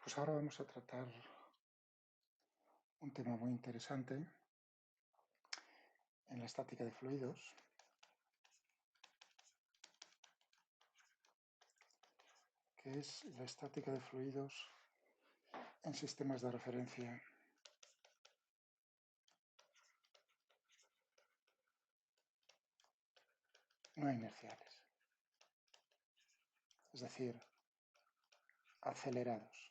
Pues ahora vamos a tratar un tema muy interesante en la estática de fluidos, que es la estática de fluidos en sistemas de referencia no inerciales, es decir, acelerados.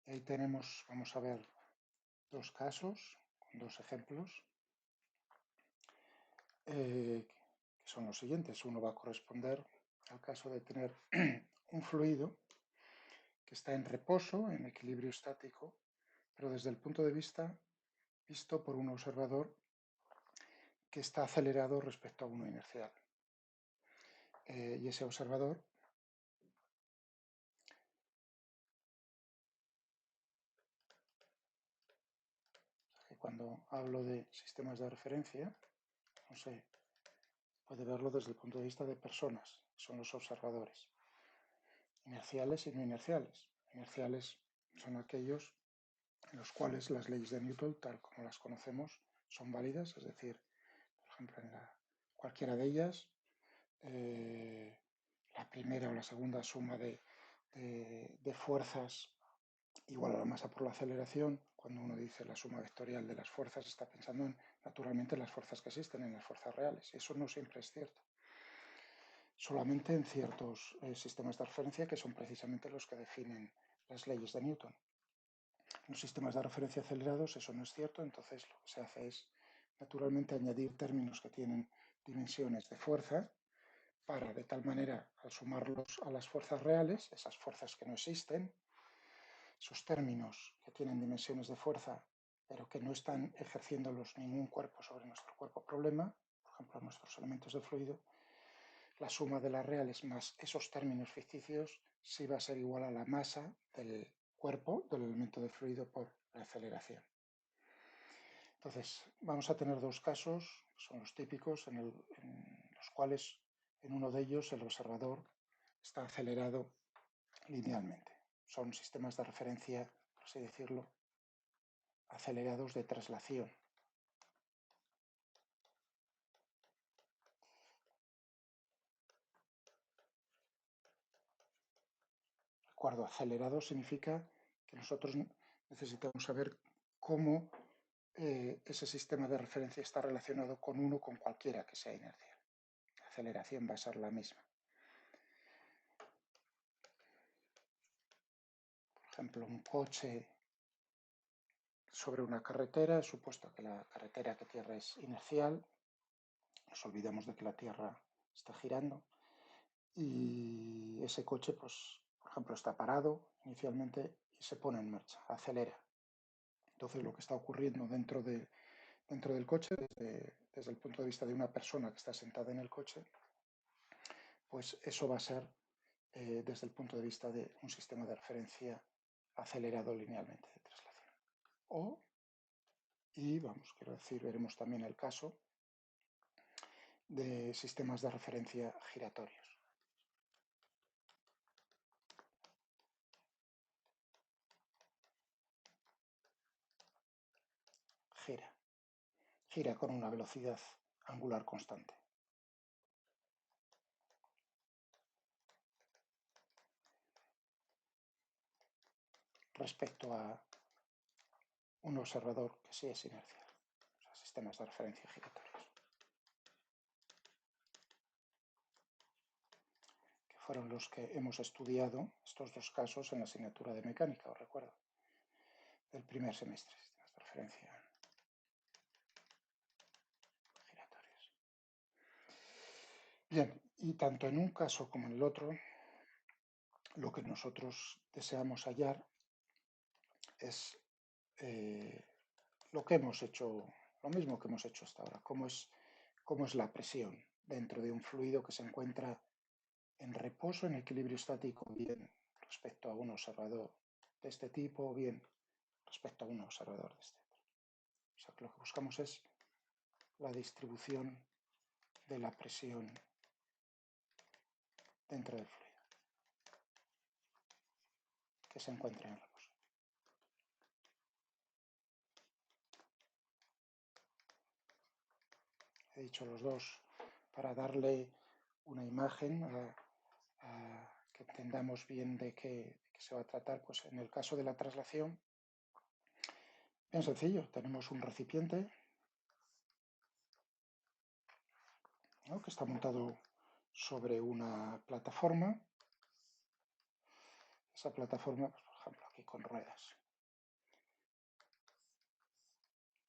Y ahí tenemos, vamos a ver dos casos, dos ejemplos, que son los siguientes. Uno va a corresponder al caso de tener un fluido que está en reposo, en equilibrio estático, pero desde el punto de vista visto por un observador que está acelerado respecto a uno inercial. Y ese observador cuando hablo de sistemas de referencia, no sé, puede verlo desde el punto de vista de personas, son los observadores, inerciales y no inerciales. Inerciales son aquellos en los cuales las leyes de Newton, tal como las conocemos, son válidas, es decir, por ejemplo, en cualquiera de ellas, la primera o la segunda suma de fuerzas igual a la masa por la aceleración. Cuando uno dice la suma vectorial de las fuerzas, está pensando naturalmente en las fuerzas que existen, en las fuerzas reales. Eso no siempre es cierto. Solamente en ciertos sistemas de referencia que son precisamente los que definen las leyes de Newton. En los sistemas de referencia acelerados eso no es cierto, entonces lo que se hace es naturalmente añadir términos que tienen dimensiones de fuerza para, de tal manera, al sumarlos a las fuerzas reales, esas fuerzas que no existen, esos términos que tienen dimensiones de fuerza pero que no están ejerciéndolos ningún cuerpo sobre nuestro cuerpo problema, por ejemplo nuestros elementos de fluido, la suma de las reales más esos términos ficticios sí va a ser igual a la masa del cuerpo del elemento de fluido por la aceleración. Entonces vamos a tener dos casos, son los típicos, en los cuales en uno de ellos el observador está acelerado linealmente. Son sistemas de referencia, por así decirlo, acelerados de traslación. Recuerdo, acelerado significa que nosotros necesitamos saber cómo ese sistema de referencia está relacionado con uno con cualquiera que sea inercial. La aceleración va a ser la misma. Por ejemplo, un coche sobre una carretera, supuesto que la carretera que tierra es inercial, nos olvidamos de que la Tierra está girando y ese coche, pues, por ejemplo, está parado inicialmente y se pone en marcha, acelera. Entonces, lo que está ocurriendo dentro del coche, desde el punto de vista de una persona que está sentada en el coche, pues eso va a ser desde el punto de vista de un sistema de referencia acelerado linealmente de traslación. Y vamos, quiero decir, veremos también el caso de sistemas de referencia giratorios. Gira con una velocidad angular constante. Respecto a un observador que sí es inercial, o sea, sistemas de referencia giratorios, que fueron los que hemos estudiado estos dos casos en la asignatura de mecánica, os recuerdo, del primer semestre, sistemas de referencia giratorios. Bien, y tanto en un caso como en el otro, lo que nosotros deseamos hallar es lo que hemos hecho, lo mismo que hemos hecho hasta ahora, cómo es la presión dentro de un fluido que se encuentra en reposo, en equilibrio estático, bien respecto a un observador de este tipo, o bien respecto a un observador de este otro. O sea, que lo que buscamos es la distribución de la presión dentro del fluido. que se encuentre en reposo. He dicho los dos para darle una imagen que entendamos bien de qué se va a tratar. Pues en el caso de la traslación, bien sencillo, tenemos un recipiente, ¿no?, que está montado sobre una plataforma. Esa plataforma, pues, por ejemplo, aquí con ruedas.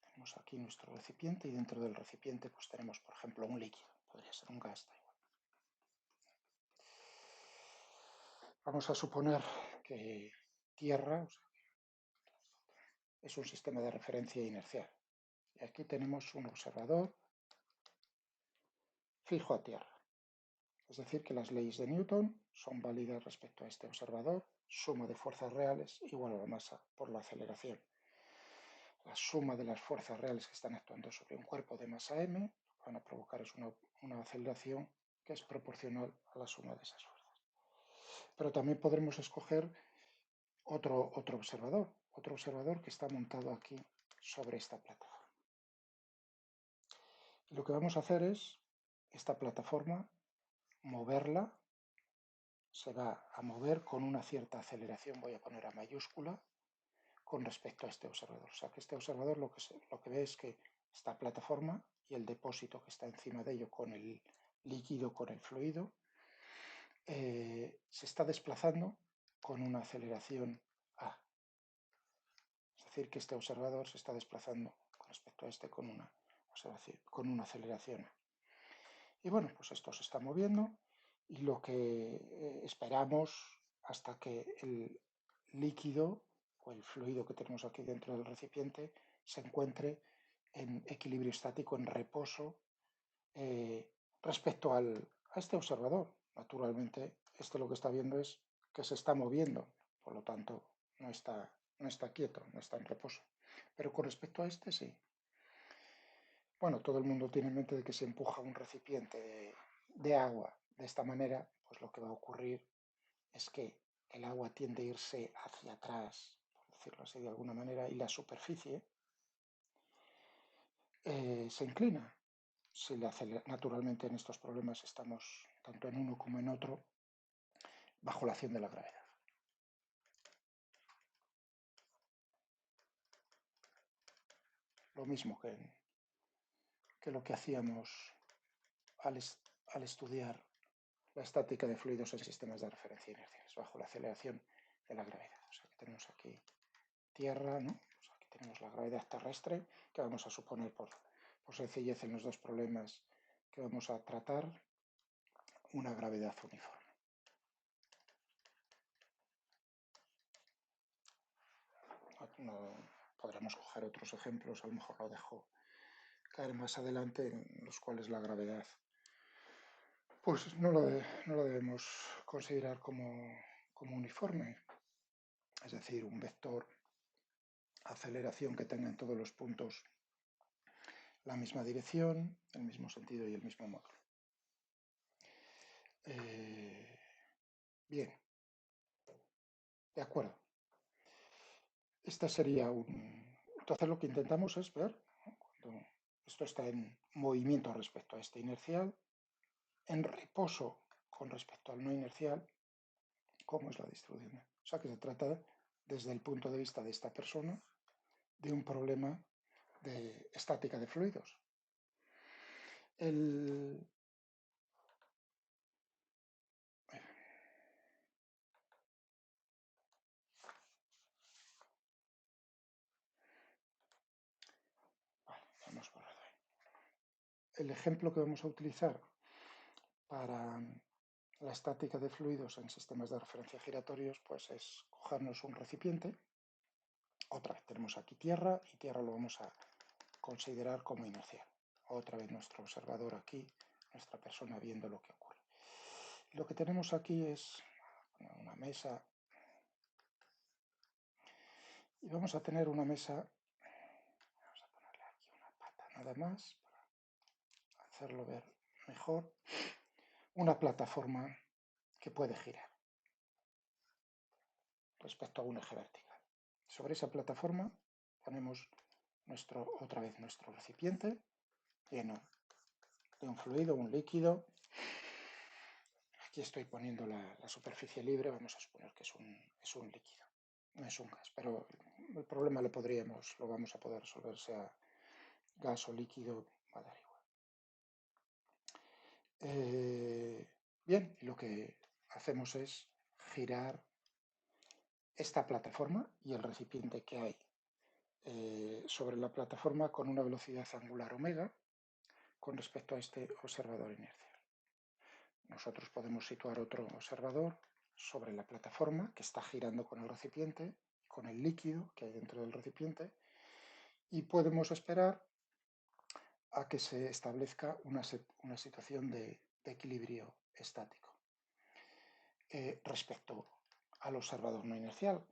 Tenemos aquí nuestro recipiente y dentro del recipiente pues tenemos, por ejemplo, un líquido. Podría ser un gas, da igual. Vamos a suponer que tierra es un sistema de referencia inercial. Y aquí tenemos un observador fijo a tierra. Es decir, que las leyes de Newton son válidas respecto a este observador. Suma de fuerzas reales igual a la masa por la aceleración. La suma de las fuerzas reales que están actuando sobre un cuerpo de masa m lo que van a provocar es una aceleración que es proporcional a la suma de esas fuerzas. Pero también podremos escoger otro observador que está montado aquí sobre esta plataforma. Y lo que vamos a hacer es esta plataforma moverla, se va a mover con una cierta aceleración, voy a poner a mayúscula, con respecto a este observador. O sea que este observador lo que ve es que esta plataforma y el depósito que está encima de ello con el líquido, con el fluido, se está desplazando con una aceleración A. Es decir, que este observador se está desplazando con respecto a este con una aceleración A. Y bueno, pues esto se está moviendo y lo que esperamos hasta que el líquido o el fluido que tenemos aquí dentro del recipiente se encuentre en equilibrio estático, en reposo, respecto a este observador. Naturalmente, este lo que está viendo es que se está moviendo, por lo tanto, no está quieto, no está en reposo. Pero con respecto a este, sí. Bueno, todo el mundo tiene en mente de que si empuja un recipiente de agua de esta manera, pues lo que va a ocurrir es que el agua tiende a irse hacia atrás, por decirlo así de alguna manera, y la superficie se inclina. Si naturalmente en estos problemas estamos tanto en uno como en otro bajo la acción de la gravedad. Lo mismo que lo que hacíamos al estudiar la estática de fluidos en sistemas de referencia inerciales, bajo la aceleración de la gravedad. O sea que tenemos aquí tierra, ¿no? Pues aquí tenemos la gravedad terrestre, que vamos a suponer por sencillez en los dos problemas que vamos a tratar, una gravedad uniforme. No, podremos coger otros ejemplos, a lo mejor lo dejo caer más adelante, en los cuales la gravedad pues no lo debemos considerar como uniforme, es decir, un vector aceleración que tenga en todos los puntos la misma dirección, el mismo sentido y el mismo módulo. Bien, de acuerdo. Este sería Entonces lo que intentamos es ver, ¿no?, cuando esto está en movimiento respecto a este inercial, en reposo con respecto al no inercial, cómo es la distribución. O sea que se trata, desde el punto de vista de esta persona, de un problema de estática de fluidos. El ejemplo que vamos a utilizar para la estática de fluidos en sistemas de referencia giratorios, pues es cogernos un recipiente. Otra vez tenemos aquí tierra y tierra lo vamos a considerar como inercial. Otra vez nuestro observador aquí, nuestra persona viendo lo que ocurre. Lo que tenemos aquí es una mesa y vamos a tener una mesa, vamos a ponerle aquí una pata nada más para hacerlo ver mejor, una plataforma que puede girar. respecto a un eje vertical. Sobre esa plataforma ponemos otra vez nuestro recipiente lleno de un fluido, un líquido. Aquí estoy poniendo la superficie libre, vamos a suponer que es un líquido, no es un gas, pero el problema lo vamos a poder resolver, sea gas o líquido, va a dar igual. Bien, lo que hacemos es girar esta plataforma y el recipiente que hay sobre la plataforma con una velocidad angular omega con respecto a este observador inercial. Nosotros podemos situar otro observador sobre la plataforma que está girando con el recipiente, con el líquido que hay dentro del recipiente, y podemos esperar a que se establezca una situación de equilibrio estático. Respecto al observador no inercial,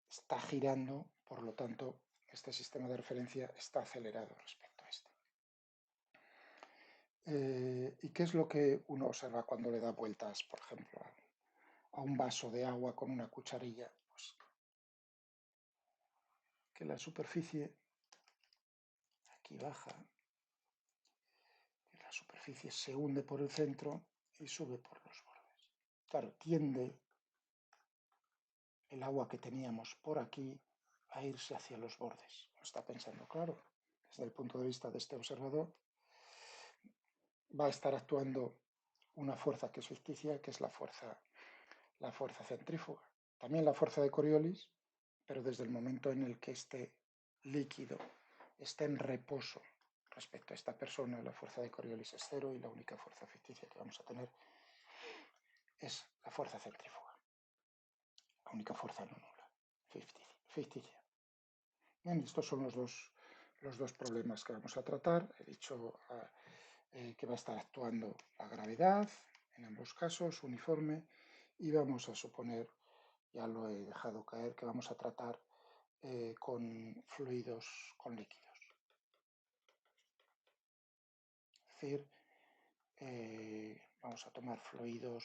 está girando, por lo tanto, este sistema de referencia está acelerado respecto a este. ¿Y qué es lo que uno observa cuando le da vueltas, por ejemplo, a un vaso de agua con una cucharilla? Pues que la superficie aquí baja, que la superficie se hunde por el centro y sube por los bordes. Claro, tiende el agua que teníamos por aquí a irse hacia los bordes. Lo está pensando, claro, desde el punto de vista de este observador, va a estar actuando una fuerza que es ficticia, que es la fuerza centrífuga. También la fuerza de Coriolis, pero desde el momento en el que este líquido esté en reposo respecto a esta persona, la fuerza de Coriolis es cero y la única fuerza ficticia que vamos a tener es la fuerza centrífuga. La única fuerza no nula, ficticia. Bien, estos son los dos problemas que vamos a tratar. He dicho que va a estar actuando la gravedad, en ambos casos, uniforme, y vamos a suponer, ya lo he dejado caer, que vamos a tratar con fluidos, con líquidos. Es decir, vamos a tomar fluidos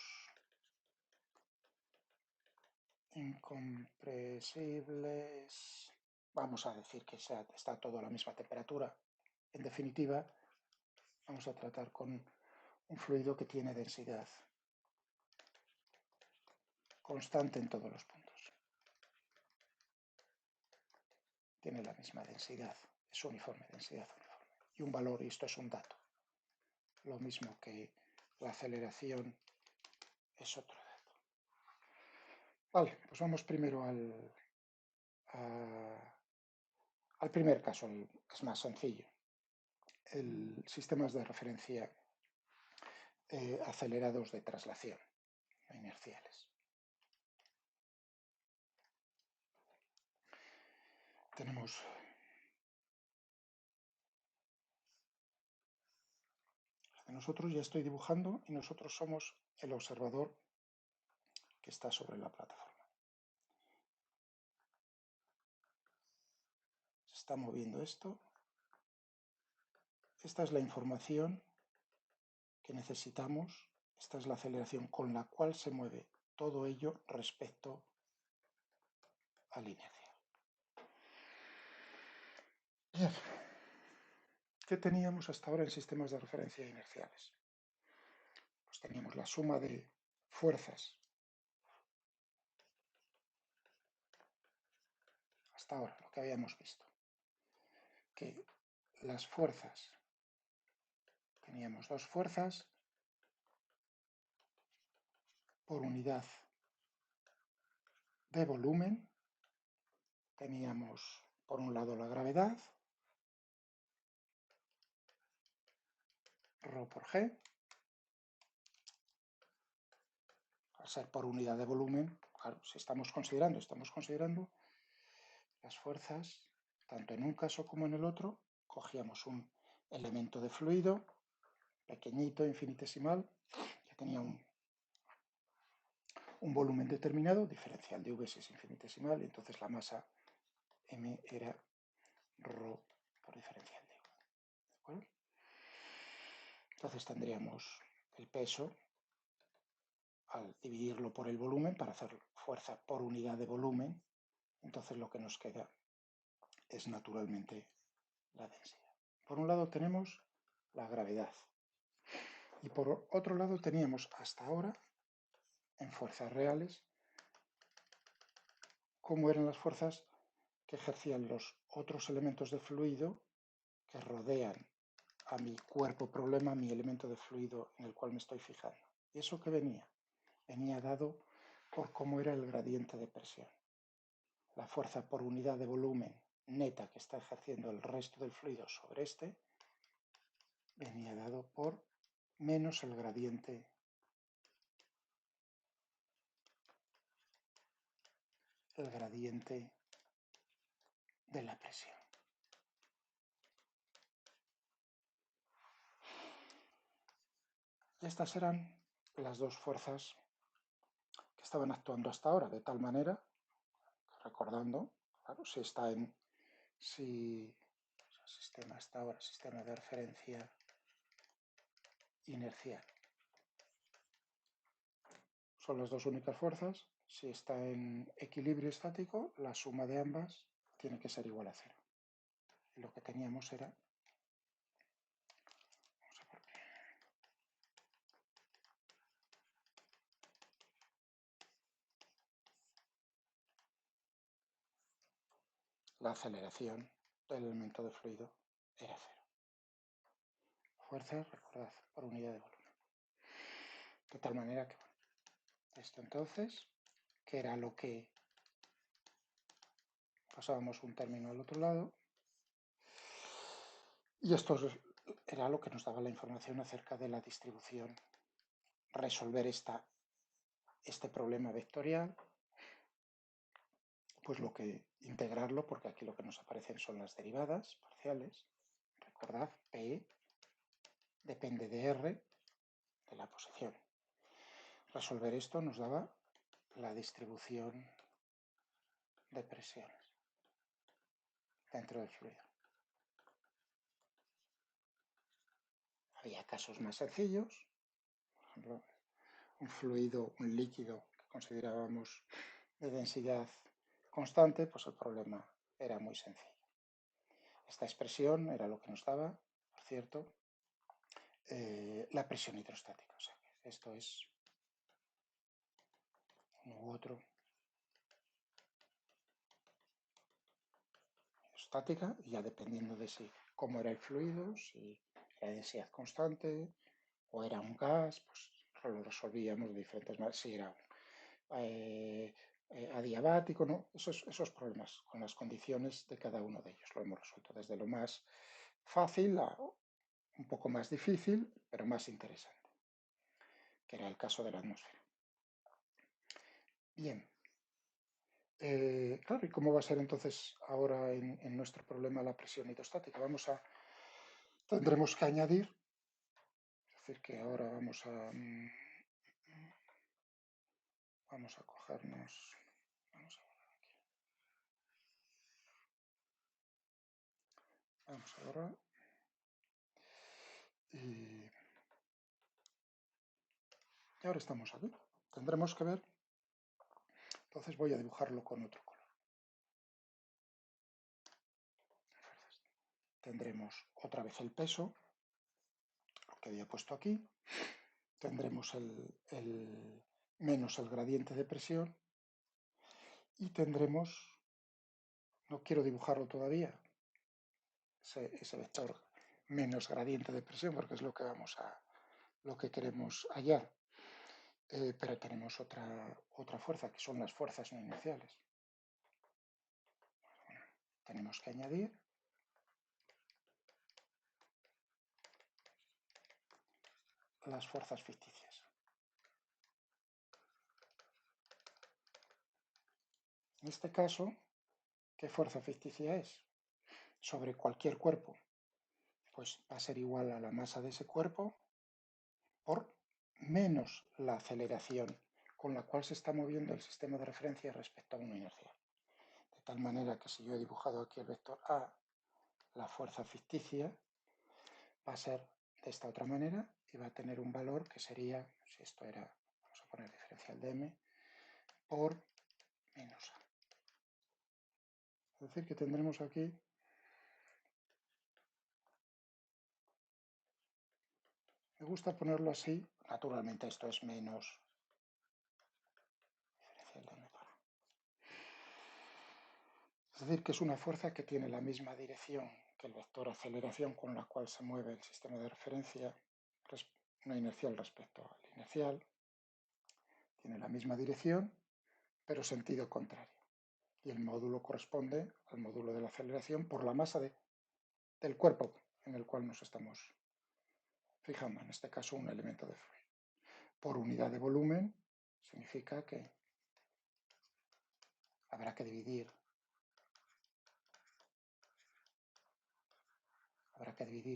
incompresibles, vamos a decir que está todo a la misma temperatura. En definitiva, vamos a tratar con un fluido que tiene densidad constante en todos los puntos. Tiene la misma densidad, es uniforme, densidad uniforme. Y un valor, y esto es un dato. Lo mismo que la aceleración es otro dato. Vale, pues vamos primero al primer caso, es más sencillo. Sistemas de referencia acelerados de traslación, inerciales. Tenemos nosotros, ya estoy dibujando, y nosotros somos el observador que está sobre la plataforma. Se está moviendo esto. Esta es la información que necesitamos. Esta es la aceleración con la cual se mueve todo ello respecto a la inercia. Bien. ¿Qué teníamos hasta ahora en sistemas de referencia inerciales? Pues teníamos la suma de fuerzas. Hasta ahora, lo que habíamos visto. Que las fuerzas, teníamos dos fuerzas por unidad de volumen. Teníamos por un lado la gravedad, ρ por G, al ser por unidad de volumen, claro, si estamos considerando las fuerzas, tanto en un caso como en el otro, cogíamos un elemento de fluido pequeñito, infinitesimal, que tenía un volumen determinado, diferencial de V si es infinitesimal, y entonces la masa m era ρ por diferencial de V. ¿De acuerdo? Entonces tendríamos el peso al dividirlo por el volumen para hacer fuerza por unidad de volumen, entonces lo que nos queda es naturalmente la densidad. Por un lado tenemos la gravedad y por otro lado teníamos hasta ahora, en fuerzas reales, cómo eran las fuerzas que ejercían los otros elementos de fluido que rodean a mi cuerpo problema, a mi elemento de fluido en el cual me estoy fijando. ¿Y eso qué venía? Venía dado por cómo era el gradiente de presión. La fuerza por unidad de volumen neta que está ejerciendo el resto del fluido sobre este venía dado por menos el gradiente de la presión. Y estas eran las dos fuerzas que estaban actuando hasta ahora, de tal manera, recordando, claro, si el sistema hasta ahora, sistema de referencia inercial, son las dos únicas fuerzas. Si está en equilibrio estático, la suma de ambas tiene que ser igual a cero. Y lo que teníamos era, la aceleración del elemento de fluido era cero. Fuerza, recordad, por unidad de volumen. De tal manera que, bueno, esto entonces, que era lo que pasábamos un término al otro lado, y esto era lo que nos daba la información acerca de la distribución, resolver este problema vectorial, pues lo que integrarlo, porque aquí lo que nos aparecen son las derivadas parciales. Recordad, P depende de R, de la posición. Resolver esto nos daba la distribución de presiones dentro del fluido. Había casos más sencillos, por ejemplo, un fluido, un líquido que considerábamos de densidad constante, pues el problema era muy sencillo. Esta expresión era lo que nos daba, por cierto, la presión hidrostática. O sea, esto es uno u otro. Hidrostática, y ya dependiendo de cómo era el fluido, si era densidad constante o era un gas, pues lo resolvíamos de diferentes maneras. Si era adiabático, ¿no? Esos problemas con las condiciones de cada uno de ellos lo hemos resuelto desde lo más fácil a un poco más difícil, pero más interesante, que era el caso de la atmósfera. Bien. Claro, ¿y cómo va a ser entonces ahora en nuestro problema la presión hidrostática? Tendremos que añadir, es decir, que ahora vamos a cogernos, vamos a borrar, y ahora estamos aquí. Tendremos que ver, entonces voy a dibujarlo con otro color. Tendremos otra vez el peso, lo que había puesto aquí. Tendremos menos el gradiente de presión y tendremos, no quiero dibujarlo todavía, ese vector menos gradiente de presión, porque es lo que queremos hallar. Pero tenemos otra fuerza, que son las fuerzas no inerciales. Bueno, tenemos que añadir las fuerzas ficticias. En este caso, ¿qué fuerza ficticia es? Sobre cualquier cuerpo, pues va a ser igual a la masa de ese cuerpo por menos la aceleración con la cual se está moviendo el sistema de referencia respecto a una inercial. De tal manera que si yo he dibujado aquí el vector A, la fuerza ficticia va a ser de esta otra manera y va a tener un valor que sería, si esto era, vamos a a poner diferencial de m por menos a. Es decir, que tendremos aquí me gusta ponerlo así, naturalmente esto es menos diferencial de m por a. Es decir, que es una fuerza que tiene la misma dirección que el vector aceleración con la cual se mueve el sistema de referencia, no inercial respecto al inercial, tiene la misma dirección, pero sentido contrario. Y el módulo corresponde al módulo de la aceleración por la masa del cuerpo en el cual nos estamos fijando, en este caso un elemento de fluido. Por unidad de volumen significa que habrá que dividir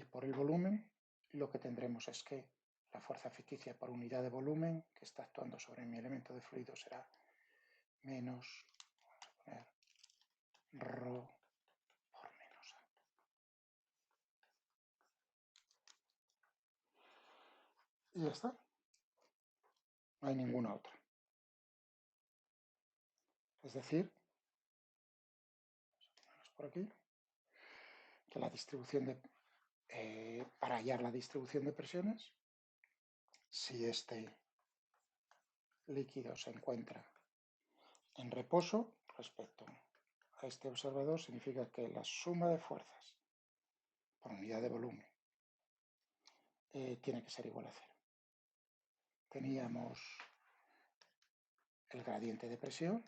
por el volumen. Lo que tendremos es que la fuerza ficticia por unidad de volumen que está actuando sobre mi elemento de fluido será menos, vamos a poner, ρ por menos a. Y ya está. No hay ninguna otra. Es decir, por aquí, que la distribución de, para hallar la distribución de presiones, si este líquido se encuentra en reposo respecto a este observador, significa que la suma de fuerzas por unidad de volumen tiene que ser igual a cero. Teníamos el gradiente de presión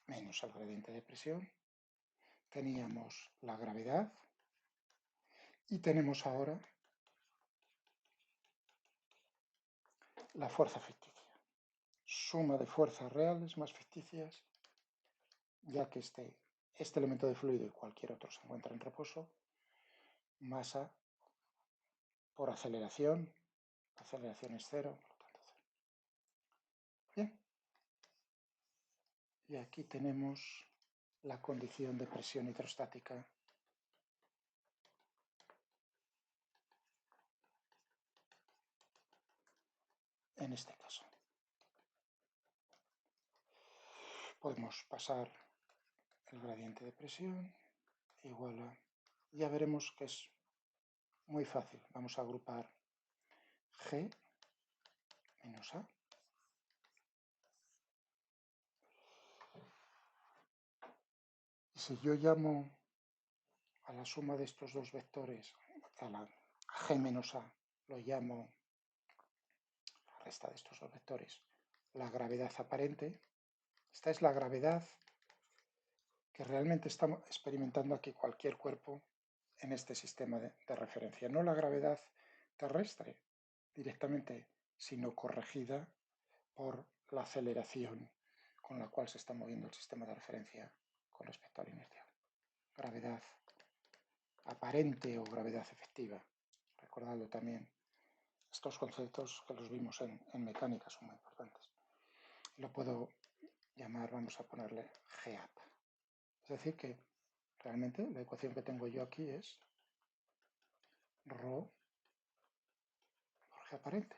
menos el gradiente de presión, teníamos la gravedad y tenemos ahora la fuerza ficticia. Suma de fuerzas reales más ficticias, ya que este elemento de fluido y cualquier otro se encuentra en reposo, masa por aceleración es cero, por lo tanto cero. Bien, y aquí tenemos la condición de presión hidrostática en este caso. Podemos pasar el gradiente de presión igual a... Ya veremos que es muy fácil. Vamos a agrupar G menos A. Y si yo llamo a la suma de estos dos vectores, a la G menos A, lo llamo, la resta de estos dos vectores, la gravedad aparente. Esta es la gravedad que realmente estamos experimentando aquí cualquier cuerpo en este sistema de referencia. No la gravedad terrestre directamente, sino corregida por la aceleración con la cual se está moviendo el sistema de referencia con respecto al inercial. Gravedad aparente o gravedad efectiva. Recordadlo también. Estos conceptos que los vimos en mecánica son muy importantes. Lo puedo llamar, vamos a ponerle Gap. Es decir que realmente la ecuación que tengo yo aquí es ρ por G aparente.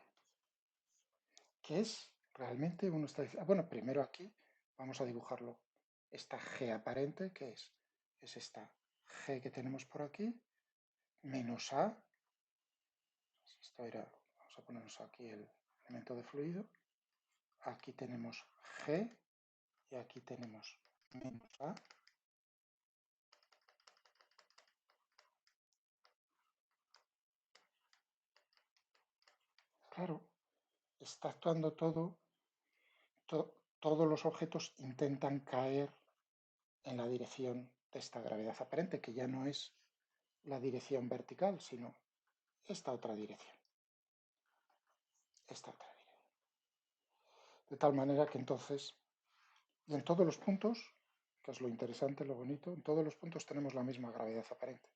Que es realmente uno está diciendo, bueno, primero aquí vamos a dibujarlo. Esta G aparente, ¿qué es? Es esta G que tenemos por aquí, menos A. Esto era, vamos a ponernos aquí el elemento de fluido. Aquí tenemos G y aquí tenemos menos A. Claro, está actuando todos los objetos intentan caer en la dirección de esta gravedad aparente, que ya no es la dirección vertical, sino esta otra dirección. Esta otra dirección. De tal manera que entonces, y en todos los puntos, que es lo interesante, lo bonito, en todos los puntos tenemos la misma gravedad aparente.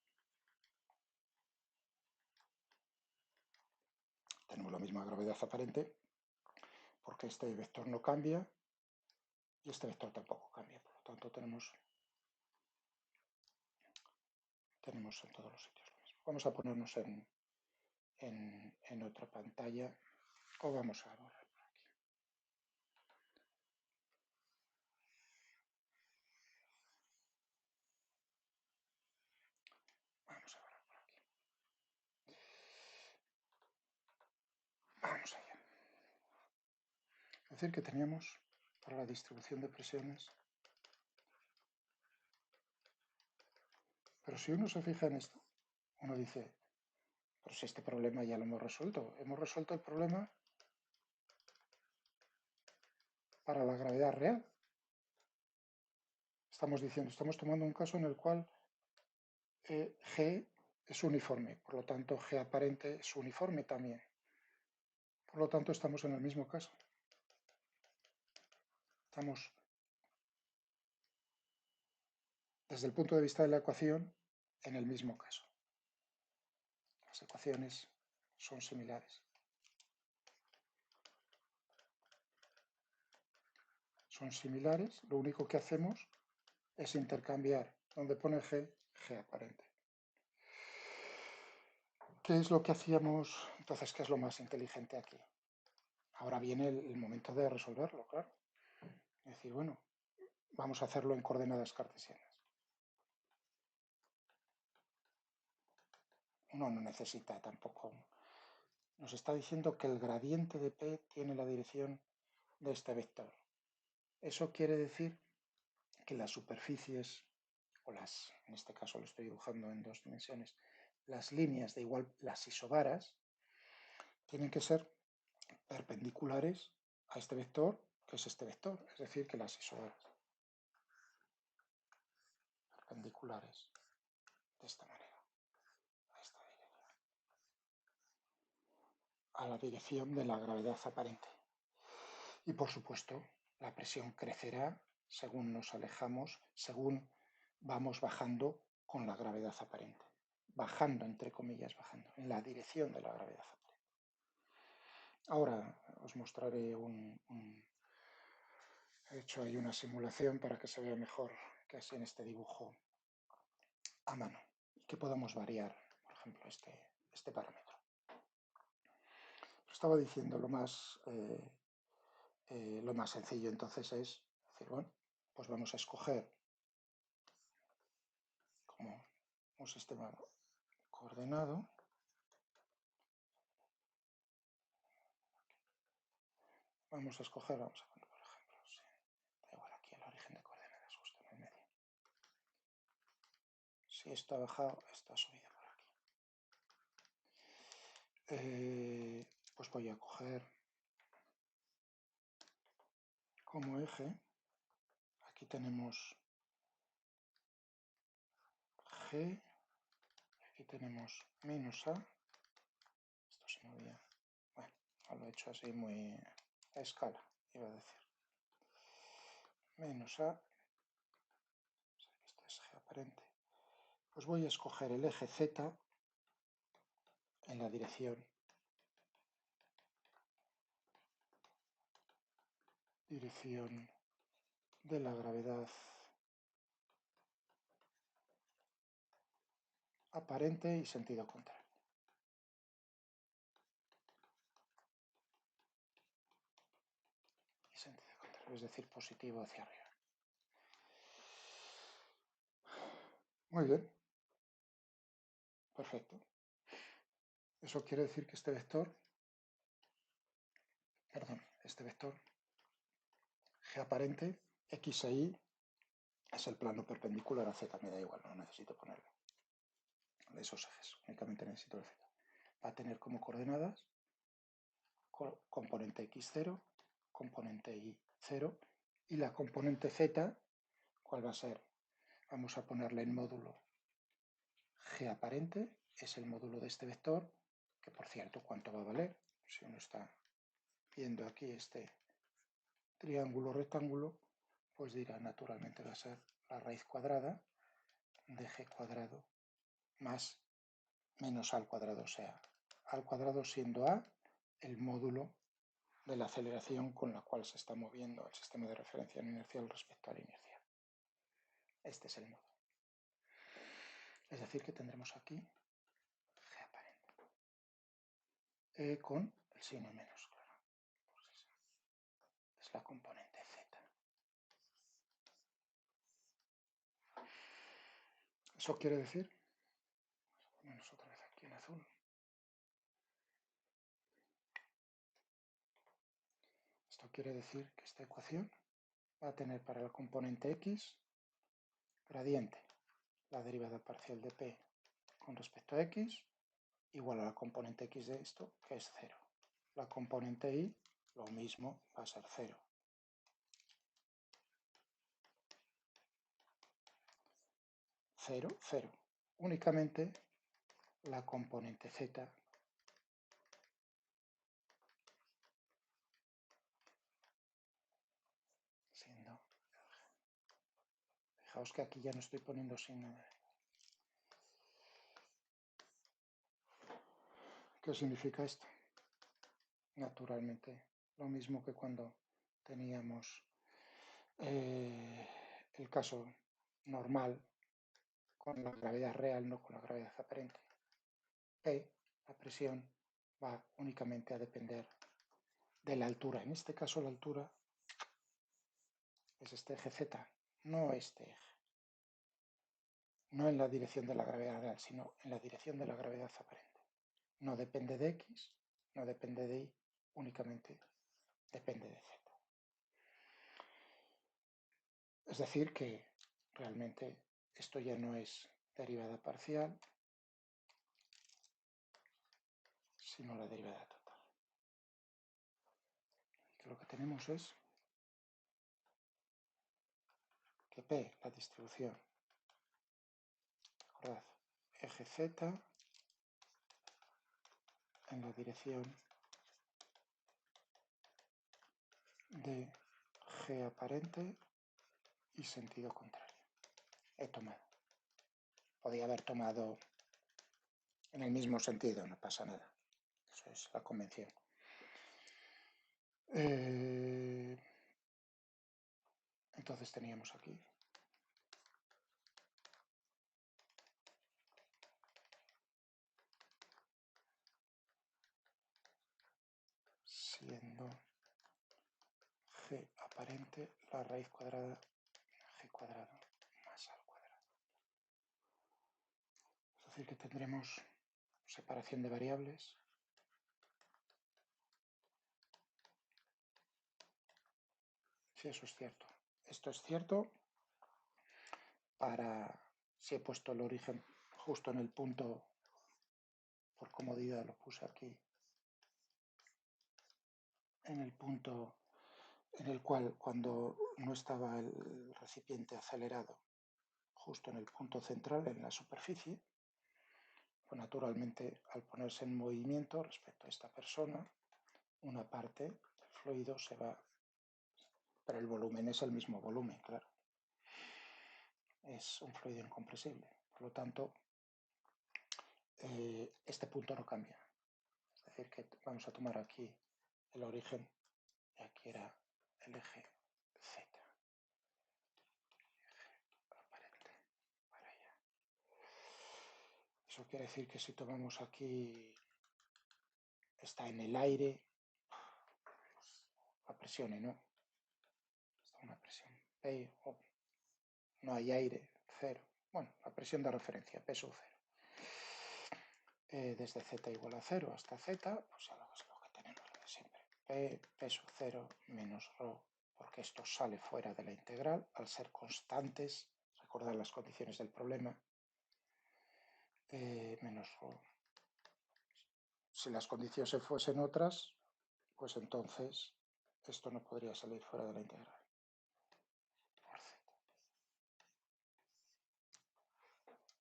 Tenemos la misma gravedad aparente porque este vector no cambia y este vector tampoco cambia. Por lo tanto, tenemos en todos los sitios lo mismo. Vamos a ponernos en otra pantalla o vamos a borrar por aquí. Vamos allá. Es decir, que teníamos para la distribución de presiones. Pero si uno se fija en esto, uno dice, pero si este problema ya lo hemos resuelto. Hemos resuelto el problema para la gravedad real. Estamos diciendo, estamos tomando un caso en el cual G es uniforme, por lo tanto G aparente es uniforme también. Por lo tanto, estamos en el mismo caso. Estamos, desde el punto de vista de la ecuación, en el mismo caso. Las ecuaciones son similares. Son similares, lo único que hacemos es intercambiar donde pone G, G aparente. ¿Qué es lo que hacíamos? Entonces, ¿qué es lo más inteligente aquí? Ahora viene el momento de resolverlo, claro. Es decir, bueno, vamos a hacerlo en coordenadas cartesianas. Uno no necesita tampoco. Nos está diciendo que el gradiente de P tiene la dirección de este vector. Eso quiere decir que las superficies, o en este caso lo estoy dibujando en 2 dimensiones, las líneas de igual, las isobaras, tienen que ser perpendiculares a este vector, que es este vector, es decir, que las isobaras perpendiculares de esta manera, a esta dirección, a la dirección de la gravedad aparente. Y por supuesto, la presión crecerá según nos alejamos, según vamos bajando con la gravedad aparente. Bajando, entre comillas, bajando, en la dirección de la gravedad aparente. Ahora os mostraré he hecho ahí una simulación para que se vea mejor que así en este dibujo a mano y que podamos variar, por ejemplo, este parámetro. Estaba diciendo lo más sencillo entonces es decir, bueno, pues vamos a escoger como un sistema coordenado. Vamos a escoger, vamos a poner por ejemplo, sí, da igual aquí el origen de coordenadas justo en el medio. Si esto ha bajado, esto ha subido por aquí. Pues voy a coger como eje, aquí tenemos G, aquí tenemos menos A, esto se movía, bueno, lo he hecho así muy a escala, iba a decir, menos A, esto es G aparente, pues voy a escoger el eje Z en la dirección de la gravedad aparente y sentido contrario. Y sentido contrario, es decir, positivo hacia arriba. Muy bien. Perfecto. Eso quiere decir que este vector G aparente, X e Y, es el plano perpendicular a Z, me da igual, no necesito ponerlo. De esos ejes, únicamente necesito el Z. Va a tener como coordenadas componente X0, componente Y0 y la componente Z, ¿cuál va a ser? Vamos a ponerle en módulo G aparente, es el módulo de este vector, que por cierto, ¿cuánto va a valer? Si uno está viendo aquí este triángulo rectángulo, pues dirá naturalmente va a ser la raíz cuadrada de G cuadrado más menos A al cuadrado, o sea, A al cuadrado siendo A el módulo de la aceleración con la cual se está moviendo el sistema de referencia inercial respecto a la inercia. Este es el módulo. Es decir, que tendremos aquí G aparente con el signo menos, claro. Es la componente Z. Eso quiere decir, vamos otra vez aquí en azul, quiere decir que esta ecuación va a tener para la componente x gradiente, la derivada parcial de p con respecto a x, igual a la componente x de esto, que es 0. La componente y, lo mismo, va a ser 0. 0, 0. Únicamente la componente z siendo... Fijaos que aquí ya no estoy poniendo signo de... ¿Qué significa esto? Naturalmente, lo mismo que cuando teníamos el caso normal con la gravedad real, no con la gravedad aparente. P, la presión, va únicamente a depender de la altura. En este caso la altura es este eje Z, no este eje. No en la dirección de la gravedad real, sino en la dirección de la gravedad aparente. No depende de X, no depende de Y, únicamente depende de Z. Es decir que realmente esto ya no es derivada parcial, sino la derivada total. Que lo que tenemos es que P, la distribución, recordad, eje Z en la dirección de G aparente y sentido contrario. He tomado. Podría haber tomado en el mismo sentido, no pasa nada. Eso es la convención. Entonces teníamos aquí siendo G aparente la raíz cuadrada G cuadrado más al cuadrado. Es decir, que tendremos separación de variables si eso es cierto. Esto es cierto para si he puesto el origen justo en el punto, por comodidad lo puse aquí, en el punto en el cual cuando no estaba el recipiente acelerado justo en el punto central, en la superficie, pues naturalmente al ponerse en movimiento respecto a esta persona, una parte del fluido se va, pero el volumen es el mismo volumen, claro. Es un fluido incompresible, por lo tanto, este punto no cambia. Es decir, que vamos a tomar aquí el origen y aquí era el eje Z. Aparente, para allá. Eso quiere decir que si tomamos aquí, está en el aire, la presión, ¿no? Está una presión P, no hay aire, 0. Bueno, la presión de referencia, peso 0. Desde Z igual a 0 hasta Z, pues ya es lo que tenemos lo de siempre. P, peso 0 menos ρ, porque esto sale fuera de la integral, al ser constantes, recordad las condiciones del problema, menos ρ. Si las condiciones fuesen otras, pues entonces esto no podría salir fuera de la integral. Por Z.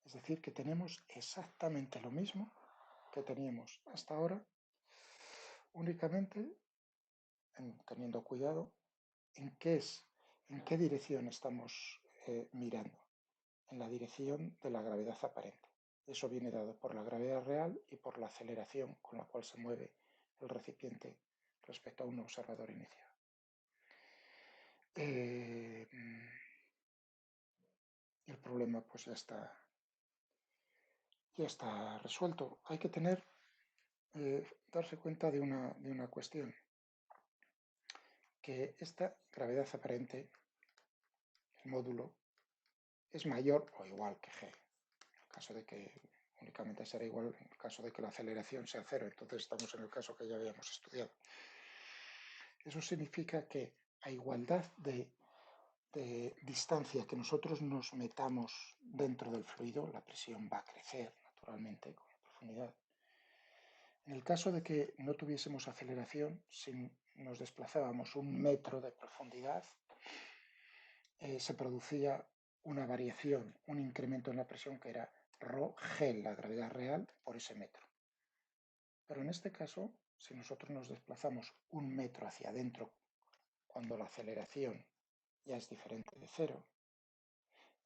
Es decir, que tenemos exactamente lo mismo que teníamos hasta ahora, únicamente teniendo cuidado en qué dirección estamos mirando, en la dirección de la gravedad aparente. Eso viene dado por la gravedad real y por la aceleración con la cual se mueve el recipiente respecto a un observador inicial. El problema pues ya está resuelto. Hay que darse cuenta de una cuestión, que esta gravedad aparente, el módulo, es mayor o igual que G. En el caso de que únicamente será igual en el caso de que la aceleración sea 0, entonces estamos en el caso que ya habíamos estudiado. Eso significa que a igualdad de distancia que nosotros nos metamos dentro del fluido, la presión va a crecer naturalmente con la profundidad. En el caso de que no tuviésemos aceleración, si nos desplazábamos 1 metro de profundidad, se producía una variación, un incremento en la presión que era ρg, la gravedad real, por ese metro. Pero en este caso, si nosotros nos desplazamos 1 metro hacia adentro, cuando la aceleración ya es diferente de cero,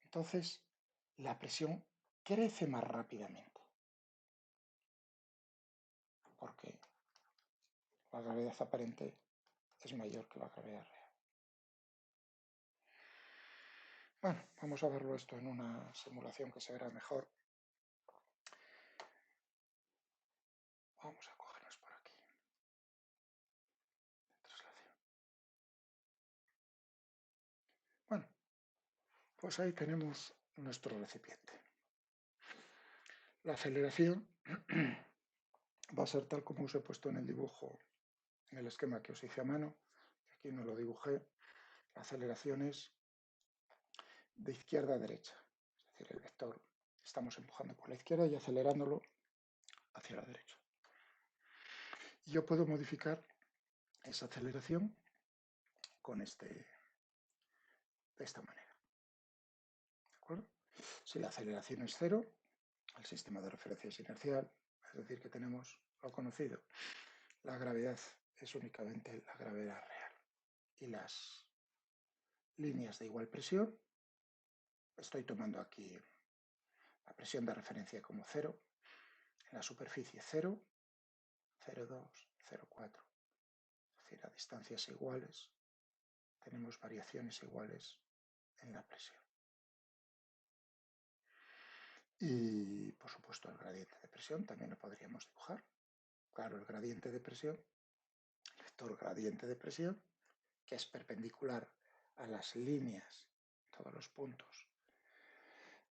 entonces la presión crece más rápidamente, porque la gravedad aparente es mayor que la gravedad real. Bueno, vamos a verlo esto en una simulación que se verá mejor. Vamos a cogernos por aquí. Traslación. Bueno, pues ahí tenemos nuestro recipiente. La aceleración va a ser tal como os he puesto en el dibujo, en el esquema que os hice a mano. Aquí no lo dibujé. La aceleración es de izquierda a derecha. Es decir, el vector estamos empujando por la izquierda y acelerándolo hacia la derecha. Y yo puedo modificar esa aceleración con de esta manera. ¿De acuerdo? Si la aceleración es cero, el sistema de referencia es inercial, es decir, que tenemos lo conocido. La gravedad es únicamente la gravedad real. Y las líneas de igual presión, estoy tomando aquí la presión de referencia como 0, en la superficie 0, 0,2, 0,4. Es decir, a distancias iguales tenemos variaciones iguales en la presión. Y, por supuesto, el gradiente de presión también lo podríamos dibujar. Claro, el gradiente de presión, el vector gradiente de presión, que es perpendicular a las líneas, todos los puntos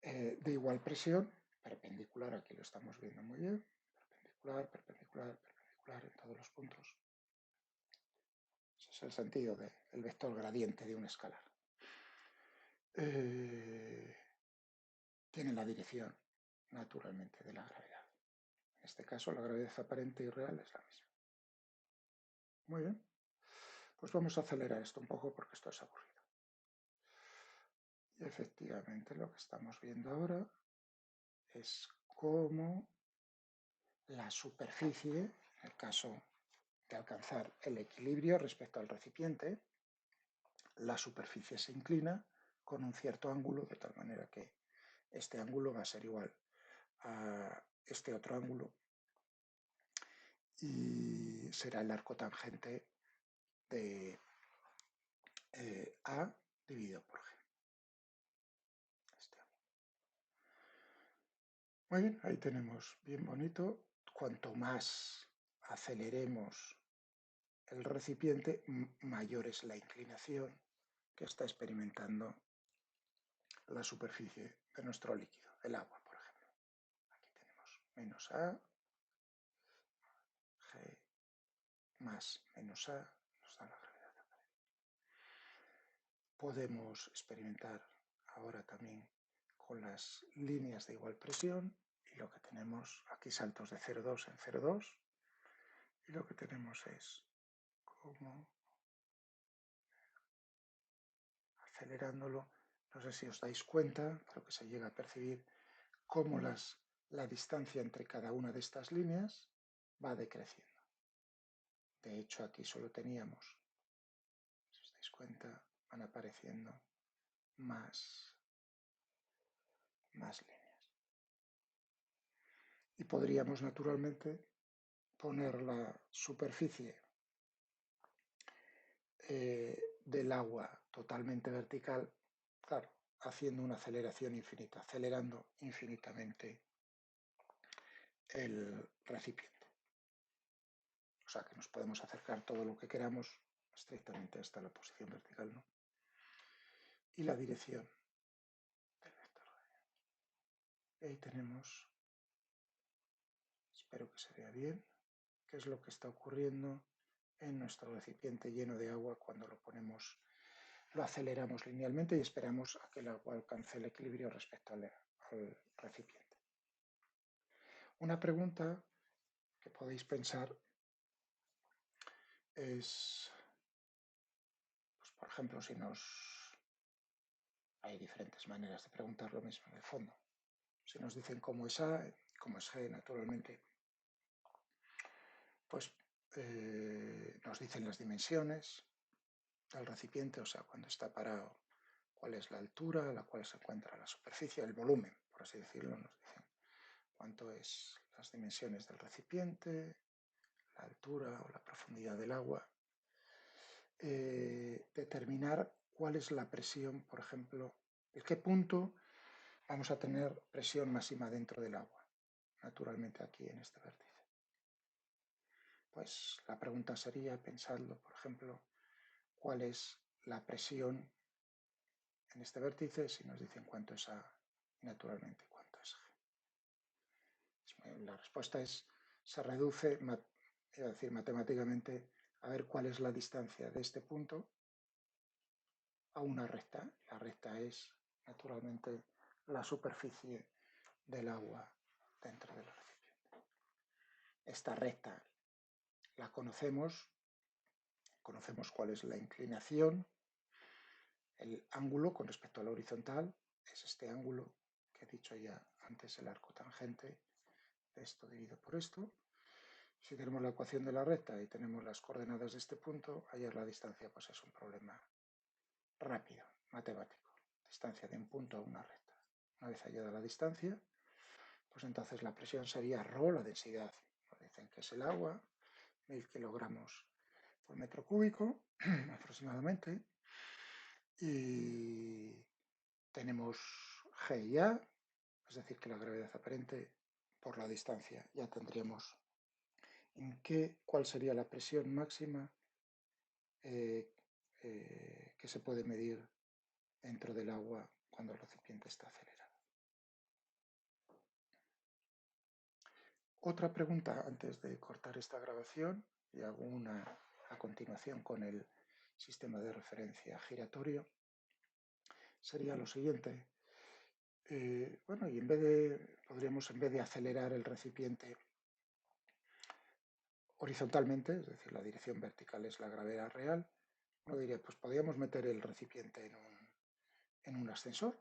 de igual presión, perpendicular, aquí lo estamos viendo muy bien, perpendicular, perpendicular, perpendicular en todos los puntos. Ese es el sentido del vector gradiente de un escalar. Tiene la dirección, naturalmente, de la gravedad. En este caso, la gravedad aparente y real es la misma. Muy bien. Pues vamos a acelerar esto un poco porque esto es aburrido. Y efectivamente lo que estamos viendo ahora es cómo la superficie, en el caso de alcanzar el equilibrio respecto al recipiente, la superficie se inclina con un cierto ángulo, de tal manera que este ángulo va a ser igual a este otro ángulo y será el arco tangente de A dividido por G. Muy bien, ahí tenemos bien bonito. Cuanto más aceleremos el recipiente, mayor es la inclinación que está experimentando la superficie de nuestro líquido, el agua, por ejemplo. Aquí tenemos menos A, G más menos A, nos da la gravedad aparente. Podemos experimentar ahora también con las líneas de igual presión y lo que tenemos aquí saltos de 0,2 en 0,2 y lo que tenemos es como acelerándolo, no sé si os dais cuenta, pero que se llega a percibir cómo la distancia entre cada una de estas líneas va decreciendo. De hecho, aquí solo teníamos, si os dais cuenta, van apareciendo más líneas. Y podríamos, naturalmente, poner la superficie del agua totalmente vertical, claro, haciendo una aceleración infinita, acelerando infinitamente el recipiente. O sea que nos podemos acercar todo lo que queramos estrictamente hasta la posición vertical, ¿no? Y la dirección del vector. Y ahí tenemos, espero que se vea bien, qué es lo que está ocurriendo en nuestro recipiente lleno de agua cuando lo aceleramos linealmente y esperamos a que el agua alcance el equilibrio respecto al recipiente. Una pregunta que podéis pensar es, pues, por ejemplo, hay diferentes maneras de preguntar lo mismo en el fondo. Si nos dicen cómo es A, cómo es G, naturalmente, pues nos dicen las dimensiones del recipiente, o sea, cuando está parado, cuál es la altura a la cual se encuentra la superficie, el volumen, por así decirlo, nos dicen cuánto es las dimensiones del recipiente, la altura o la profundidad del agua. Determinar cuál es la presión, por ejemplo, en qué punto vamos a tener presión máxima dentro del agua, naturalmente aquí en este vértice. Pues la pregunta sería, pensadlo, por ejemplo, cuál es la presión en este vértice si nos dicen cuánto es A y naturalmente cuánto es G. La respuesta se reduce, es decir, matemáticamente, a ver cuál es la distancia de este punto a una recta. La recta es, naturalmente, la superficie del agua dentro del recipiente. Esta recta la conocemos cuál es la inclinación, el ángulo con respecto a la horizontal, es este ángulo que he dicho ya antes, el arco tangente de esto dividido por esto. Si tenemos la ecuación de la recta y tenemos las coordenadas de este punto, hallar la distancia pues es un problema rápido, matemático. Distancia de un punto a una recta. Una vez hallada la distancia, pues entonces la presión sería ρ, la densidad. Nos dicen que es el agua, 1000 kilogramos por metro cúbico aproximadamente. Y tenemos G y A, es decir, que la gravedad aparente por la distancia. Ya tendríamos cuál sería la presión máxima que se puede medir dentro del agua cuando el recipiente está acelerado. Otra pregunta antes de cortar esta grabación, y hago una a continuación con el sistema de referencia giratorio, sería lo siguiente. Bueno, y podríamos en vez de acelerar el recipiente horizontalmente, es decir, la dirección vertical es la gravedad real, uno diría, pues podríamos meter el recipiente en un ascensor.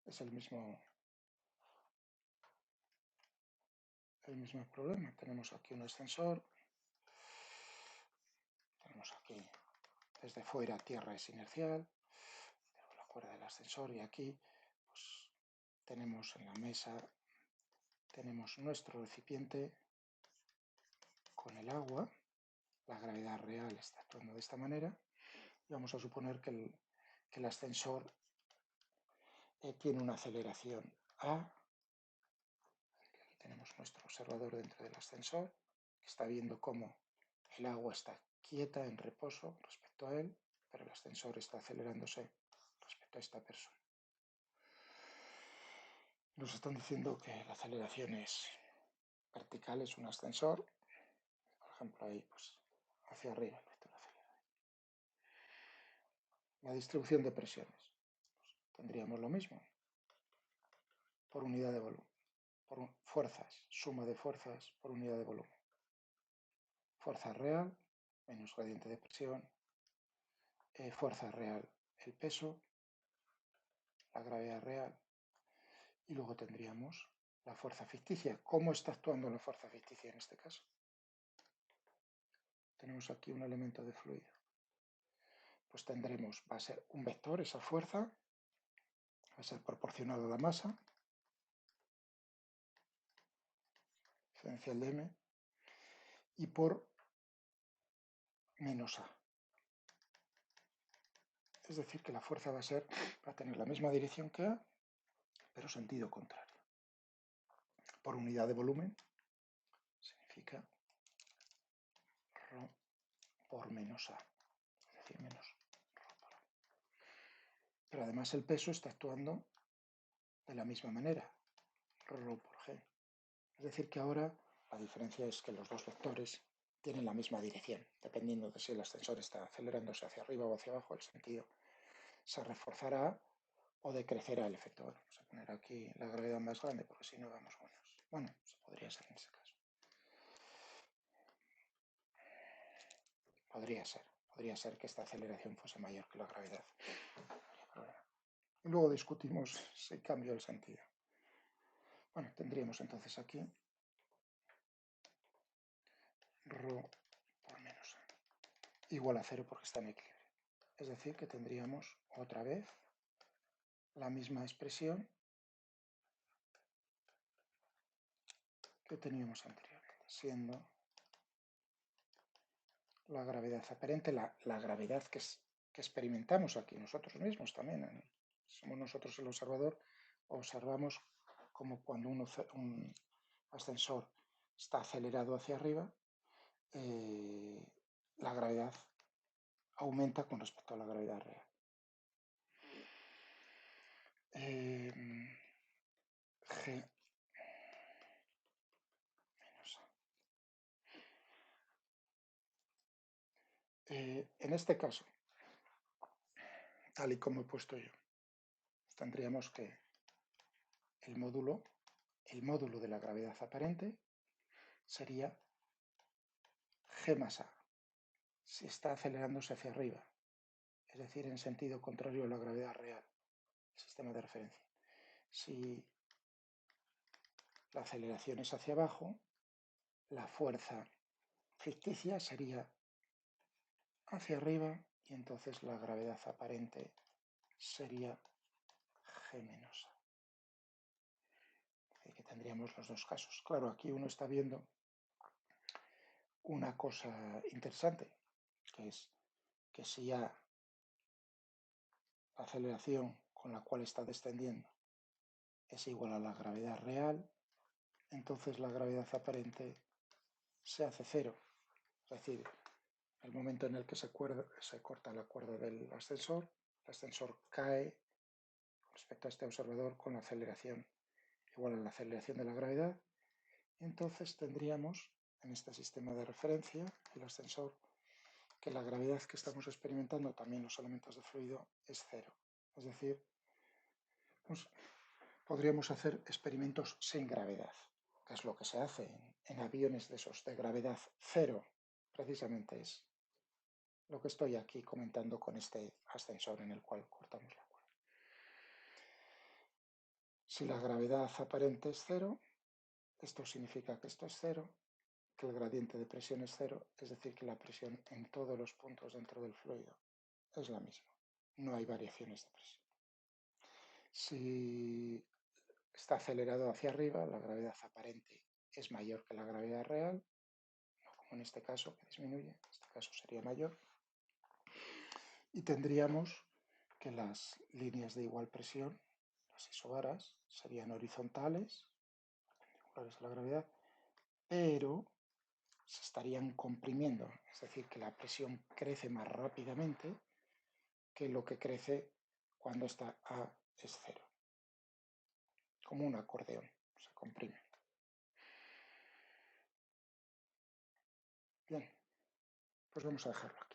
Es el mismo problema. Tenemos aquí un ascensor, tenemos aquí desde fuera tierra es inercial, tenemos la cuerda del ascensor y aquí pues, tenemos en la mesa, tenemos nuestro recipiente con el agua, la gravedad real está actuando de esta manera y vamos a suponer que el ascensor tiene una aceleración A. Aquí tenemos nuestro observador dentro del ascensor, que está viendo cómo el agua está quieta, en reposo respecto a él, pero el ascensor está acelerándose respecto a esta persona. Nos están diciendo que la aceleración es vertical, es un ascensor, por ejemplo ahí pues hacia arriba el vector acelerado. La distribución de presiones, pues, tendríamos lo mismo, por unidad de volumen, por fuerzas, suma de fuerzas por unidad de volumen. Fuerza real menos gradiente de presión, fuerza real el peso, la gravedad real, y luego tendríamos la fuerza ficticia. ¿Cómo está actuando la fuerza ficticia en este caso? Tenemos aquí un elemento de fluido. Pues tendremos, va a ser un vector, esa fuerza, va a ser proporcional a la masa, diferencial de m, y por menos a. Es decir, que la fuerza va a tener la misma dirección que a, pero sentido contrario. Por unidad de volumen significa ρ por menos a, es decir, menos ρ por a. Pero además el peso está actuando de la misma manera, ρ por g. Es decir, que ahora La diferencia es que los dos vectores tienen la misma dirección. Dependiendo de si el ascensor está acelerándose hacia arriba o hacia abajo, el sentido se reforzará o decrecerá el efecto. Bueno, vamos a poner aquí la gravedad más grande porque si no vamos buenos. Bueno, se podría ser en ese caso. Podría ser que esta aceleración fuese mayor que la gravedad. No habría problema. Y luego discutimos si cambio el sentido. Bueno, tendríamos entonces aquí ρ por menos a igual a 0 porque está en equilibrio. Es decir, que tendríamos otra vez la misma expresión que teníamos anteriormente, siendo la gravedad aparente, la gravedad que experimentamos aquí nosotros mismos también. Somos nosotros el observador, observamos como cuando un ascensor está acelerado hacia arriba, la gravedad aumenta con respecto a la gravedad real. G menos A. En este caso, tal y como he puesto yo, tendríamos que el módulo de la gravedad aparente sería G más A. Si está acelerándose hacia arriba, es decir, en sentido contrario a la gravedad real, el sistema de referencia. Si la aceleración es hacia abajo, la fuerza ficticia sería hacia arriba y entonces la gravedad aparente sería G menos A. Que tendríamos los dos casos. Claro, aquí uno está viendo una cosa interesante, que es que si A, la aceleración con la cual está descendiendo, es igual a la gravedad real, entonces la gravedad aparente se hace cero. Es decir, el momento en el que se corta la cuerda del ascensor, el ascensor cae respecto a este observador con la aceleración igual a la aceleración de la gravedad. Y entonces tendríamos en este sistema de referencia, el ascensor, que la gravedad que estamos experimentando, también los elementos de fluido, es cero. Es decir, pues, podríamos hacer experimentos sin gravedad, que es lo que se hace en aviones de esos de gravedad cero. Precisamente es lo que estoy aquí comentando con este ascensor en el cual cortamos la cuerda. Si la gravedad aparente es cero, esto significa que esto es cero, que el gradiente de presión es cero, es decir, que la presión en todos los puntos dentro del fluido es la misma. No hay variaciones de presión. Si está acelerado hacia arriba, la gravedad aparente es mayor que la gravedad real, no como en este caso, que disminuye, en este caso sería mayor, y tendríamos que las líneas de igual presión, las isobaras, serían horizontales, perpendiculares a la gravedad, pero se estarían comprimiendo, es decir, que la presión crece más rápidamente que lo que crece cuando está A es cero, como un acordeón, se comprime. Bien, pues vamos a dejarlo aquí.